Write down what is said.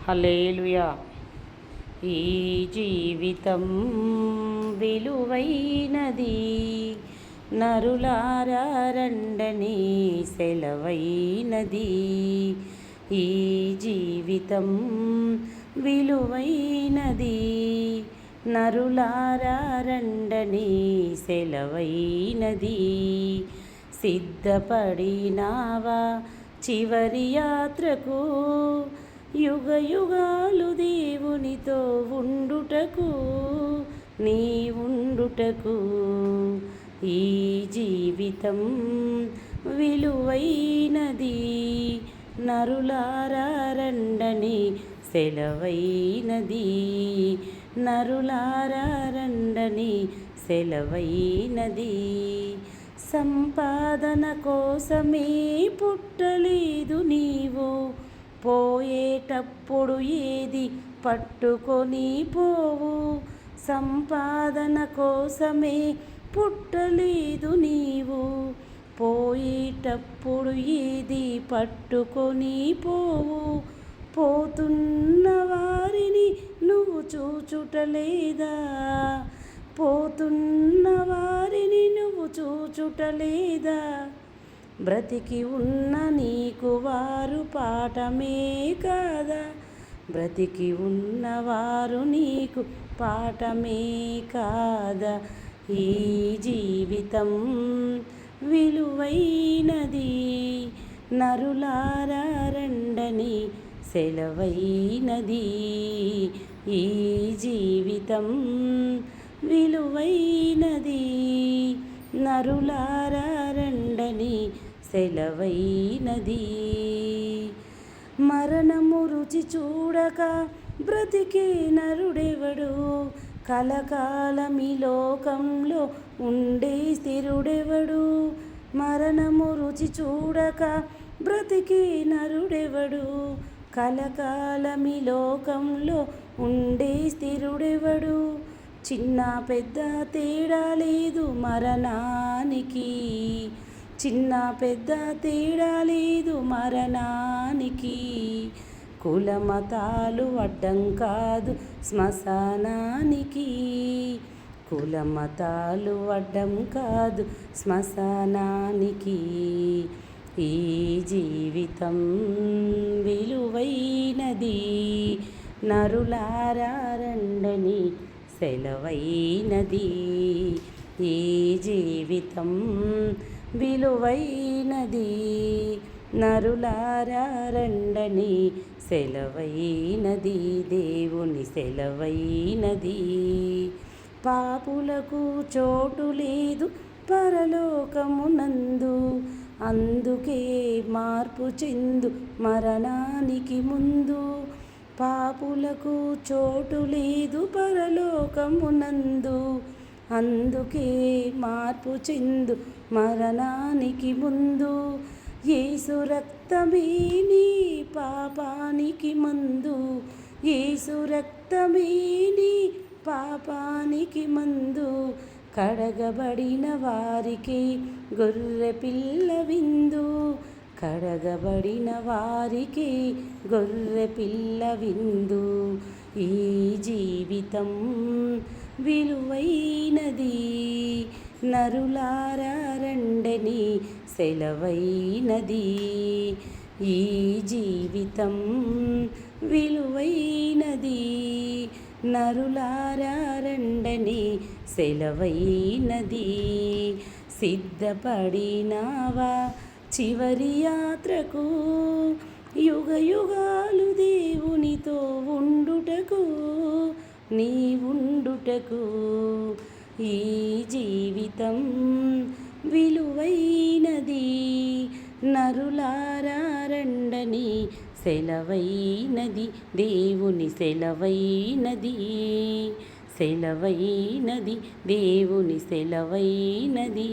హల్లెలూయా. ఈ జీవితం విలువైనది, నరులారా రండని సెలవైనది. ఈ జీవితం విలువైనది, నరులారా రండని సెలవైనది. సిద్ధపడినావా చివరి యాత్రకు, యుగ యుగాలు దేవునితో ఉండుటకు, నీ ఉండుటకు. ఈ జీవితం విలువైనది, నరులారా రండని సెలవైనది. నరులారా రండని సెలవైనది. సంపాదన కోసమే పుట్టలేదు నీవు, పోయేటప్పుడు ఏది పట్టుకొని పోవు. సంపాదన కోసమే పుట్టలేదు నీవు, పోయేటప్పుడు ఏది పట్టుకొని పోవు. పోతున్న వారిని నువ్వు చూచుటలేదా, పోతున్న వారిని నువ్వు చూచుటలేదా. బ్రతికి ఉన్న నీకు వారు పాఠమే కాదా, బ్రతికి ఉన్నవారు నీకు పాఠమే కాదా. ఈ జీవితం విలువైనది, నరులారా రండని సెలవైనది. ఈ జీవితం విలువైనది, నరులారా రండని సెలవైనది. మరణము రుచి చూడక బ్రతికే నరుడెవడు, కలకాలమి లోకంలో ఉండే స్థిరుడెవడు. మరణము రుచి చూడక బ్రతికే నరుడెవడు, కలకాలమి లోకంలో ఉండే స్థిరుడెవడు. చిన్న పెద్ద తేడా లేదు మరణానికి, చిన్న పెద్ద తేడా లేదు మరణానికి. కుల మతాలు అడ్డం కాదు శ్మశానానికి, కుల మతాలు అడ్డం కాదు శ్మశానానికి. ఈ జీవితం విలువైనది, నరులారా రండని సెలవైనది. ఈ జీవితం విలువైనది, నరులారా రండని సెలవైనది. దేవుని సెలవైనది. పాపులకు చోటు లేదు పరలోకమునందు, అందుకే మార్పు చెందు మరణానికి ముందు. పాపులకు చోటు లేదు పరలోకమునందు, అందుకే మార్పు చెందు మరణానికి ముందు. యేసు రక్తమే నీ పాపానికి మందు, యేసు రక్తమే నీ పాపానికి మందు. కడగబడిన వారికి గొర్రె పిల్ల విందు, కడగబడిన వారికి గొర్రె పిల్ల విందు. ఈ జీవితం విలువైనది, నరులారా రండని సెలవైనది. ఈ జీవితం విలువైనది, నరులారా రండని సెలవైనది. సిద్ధపడినావా చివరి యాత్రకు, యుగ యుగాలు దేవునితో ఉండుటకు, నీ ఉండుటకు. ఈ జీవితం విలువైనది, నరులారా రండని సెలవైనది. దేవుని సెలవైనది, సెలవైనది, దేవుని సెలవైనది.